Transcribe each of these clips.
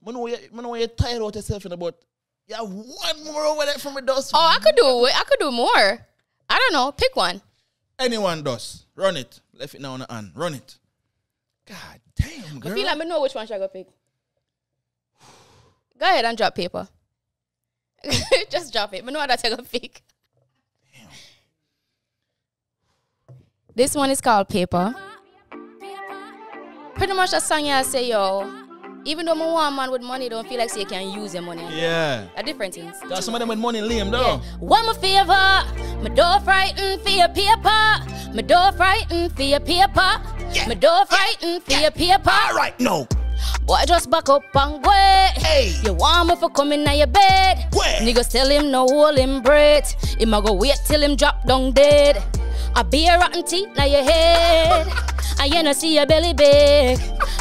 I know you're tired out yourself, but you have one more over there from a dust. Oh, I could do more. I don't know. Pick one. Anyone does. Run it. Left it now on the hand. Run it. God damn, girl. I feel like I know which one should I go pick. Go ahead and drop paper. Just drop it. I know what I take a pick. Damn. This one is called Paper. Pretty much a song I say, yo, even though I want a man with money, don't feel like say you can use your money. Yeah. A different things. Got some of them with money lame, though. Yeah. One more favor. My door frightened for your paper. My door frightened for your paper. Yeah. My door frightened for your paper. All right, no. Boy, just back up and go. Hey. You want me for coming on your bed? Niggas tell him no hold him breath. Him a go wait till him drop down dead. I be a rotten teeth now your head. And you no see your belly big.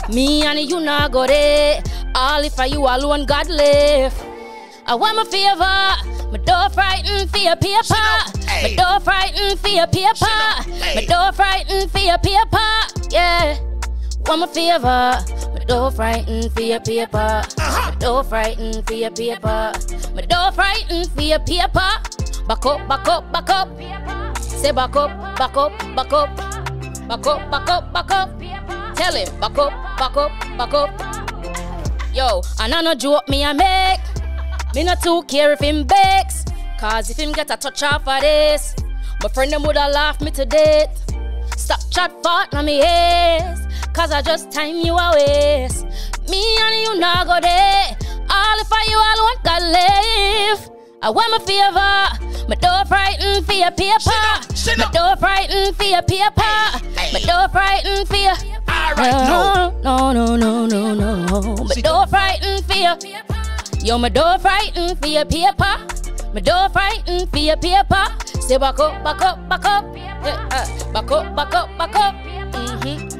Me and you not go there. All if I you alone God left. I want my favor. My door frightened for your paper. My door frightened for your paper. My door frightened for your paper. Yeah. Want my favor. My door frightened for your paper. My door frightened for your paper. My door frightened for your paper. Back up, back up, back up. Say back up, back up, back up. Back up, back up, back up. Tell him, back up, back up, back up. Yo, and I no joke me I make. Me not too care if him begs. Cause if him get a touch off of this, my friend them woulda laughed me to death. Stop chat fart on me ears. Cause I just time you a waste. Me and you not go there. All if I you all want God live. I want my favor. My door frightened for your paper. My door frightened for your paper. My door frightened for your. Alright, no. My door frightened for your. Yo, my door frightened for your paper. My door frightened for your paper. Say back up, back up, back up. Yeah, back up, back up, back up.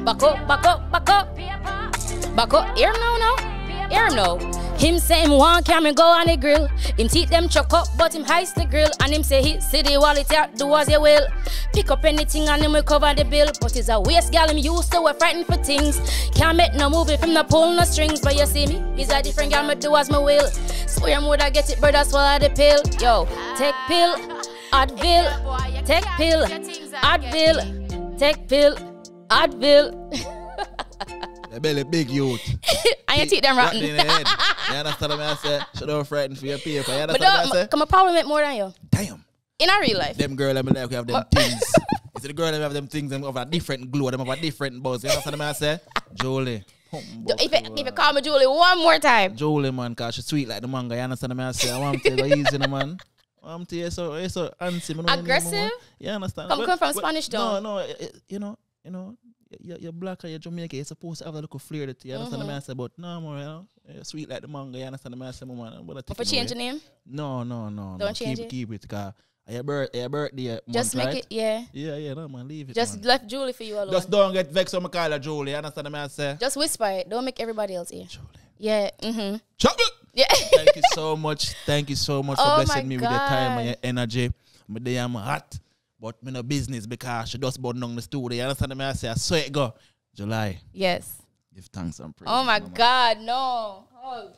Back up, back up, back up. Back up. Hear him now, Hear him now. Him say him want carry me go on the grill. Him teeth them chuck up, but him heist the grill. And him say he see the wallet out, do as you will. Pick up anything and him will cover the bill. But he's a waste gal, him used to, we're frightened for things. Can't make no move if him no pull no strings. But you see me, he's a different gal, me do as me will. Swear him would I get it, brother, swallow the pill. Yo, take pill, Advil. Take pill, Advil. Take pill, Advil. The belly big youth. And your teeth them rotten. In the head. You understand what I say? Should have frightened for your paper. You understand what I say? Come on, probably make more than you. Damn. In our real life. Them girl them like we have them things. You see the girl them have them things, them have a different glow, them have a different buzz. You understand what I say? Jolie. If you call me Julie one more time. Jolie, man, cause she's sweet like the manga. You understand what I say? I want to go easy, man. I'm to you so antsy. Aggressive? You understand? Come from Spanish town. No, you know. You're black or you're Jamaican, you're supposed to have a little flair to you. Understand what I say? But no more, you know. You're sweet like the manga. You understand what I say, man? But for change the name? No. Don't change it. Keep it, because your birthday just month, make right? it, yeah. Yeah, no man, leave it. Just man. left Julie for you alone. Just don't get vexed when I call her Julie. You understand what I say? Just whisper it. Don't make everybody else hear. Julie. Yeah. Chop it. Yeah. Thank you so much. Thank you so much for blessing me with your time and your energy. My day I'm hot, but me no business because she just burned down the studio. You understand what I say? I swear it go. July. Yes. Give thanks and praise. Oh my God, no. Hug.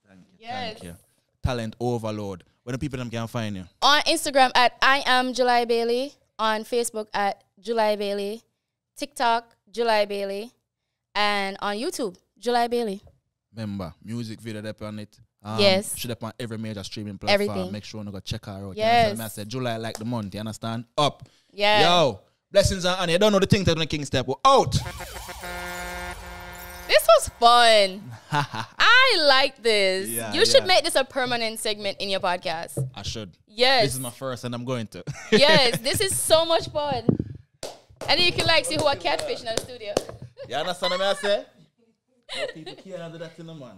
Thank you. Yes. Thank you. Talent overload. Where the people them can find you? On Instagram at I am July Bailey. On Facebook at July Bailey. TikTok, July Bailey. And on YouTube, July Bailey. Remember, music video up on it. Yes. Should up on every major streaming platform. Everything. Make sure you go check her out. Yes. You I said July like the month. You understand? Up. Yeah. Yo. Blessings and honor. You don't know the things that when the king step. We're out. This was fun. I like this. Yeah, you should make this a permanent segment in your podcast. I should. Yes. This is my first and I'm going to. Yes. This is so much fun. And then you can like see who are catfishing in the studio. You understand what I say? People can't do that in the man.